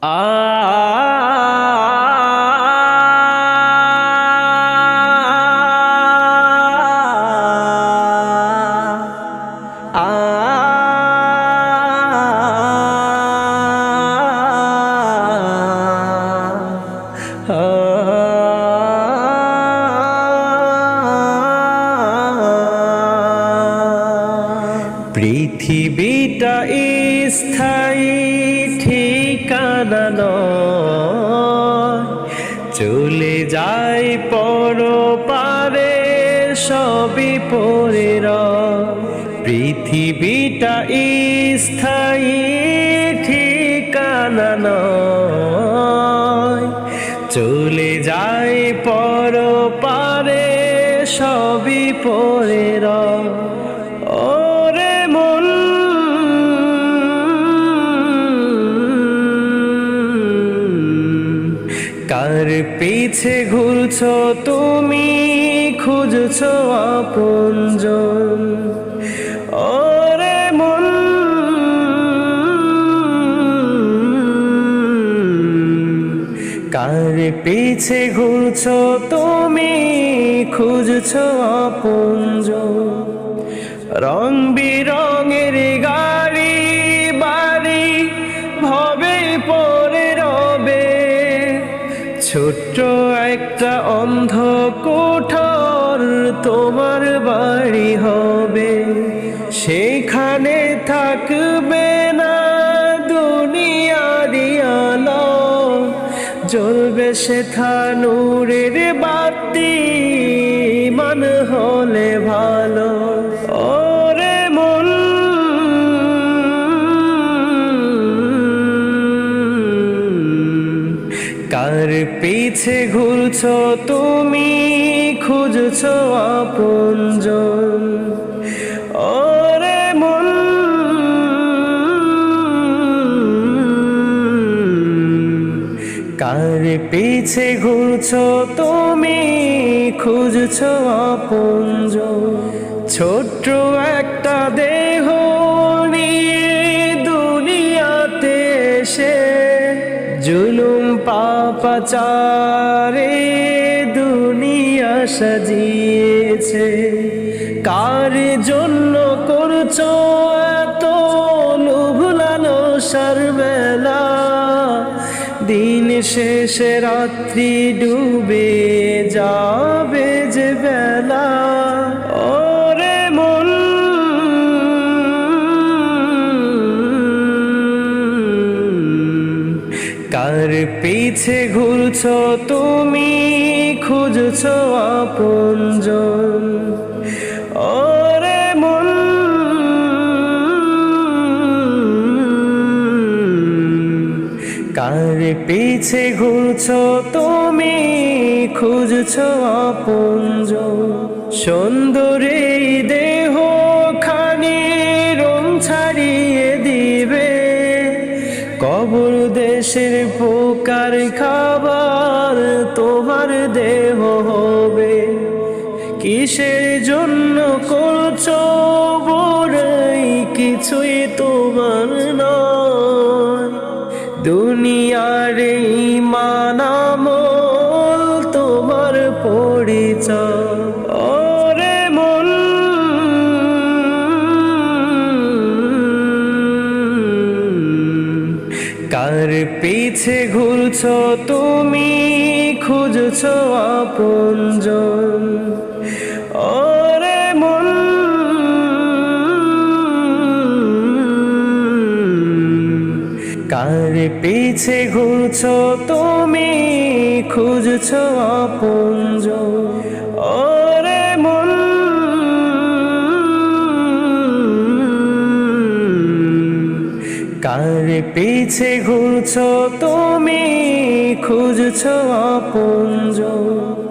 আ পৃথিবীটা স্থায়ী ঠিকানা নয়, চলে যায় পরপারে সবই পড়ে রয়। পৃথিবীটা স্থায়ী ঠিকানা নয়, চলে যায় পরপারে সবই পড়ে রয়। ওরে মন, কার পিছে ঘুরছো তুমি, খুঁজছো আপনজন? ওরে মন, কার পিছে ঘুরছো তুমি, খুঁজছো আপনজন? রং বিরঙের গাড়ি বাড়ি ভবে পড়ে রবে, ছোট্ট একটা অন্ধ কোঠর তোমার বাড়ি হবে। সেখানে থাকবে না দুনিয়ারি আলো, জ্বলবে সেথা নূরের বাতি, মান হলে ভালো। ওরে মন, কার পিছে ঘুরছো তুমি, খুঁজছো আপনজন? ওরে মন, কার পিছে ঘুরছো তুমি, খুঁজছো আপনজন? ছোট্ট একটা দেহ নিয়ে দুনিয়াতে এসে জুলুম পাপাচারে দুনিয়া সাজিয়েছে। কার জন্য করছো এত লোভ লালসার মেলা? দিন শেষে রাত্রি ডুবে যাবে যে বেলা। ওরে মন, কার পিছে ঘুরছো তুমি, খুঁজছো আপনজন? ওরে মন, কার পিছে ঘুরছো তুমি, খুঁজছো আপনজন? সুন্দরী দেহ খানি রং ছাড়িয়ে দিবে, কবর দেশের পোকার খাবার তোমার দেহ হবে। কিসের জন্য করছো বড়াই, কিছুই তোমার নয়। দুনিয়ার এই মানামল তোমার পরিচয়। ওরে মন, কার পিছে ঘুরছো তুমি, খুঁজছো আপনজন? ওরে মন, কার পিছে ঘুরছো তুমি, খুঁজছো আপনজন? ওরে মন, কার পিছে ঘুরছো তুমি, খুঁজছো আপনজন?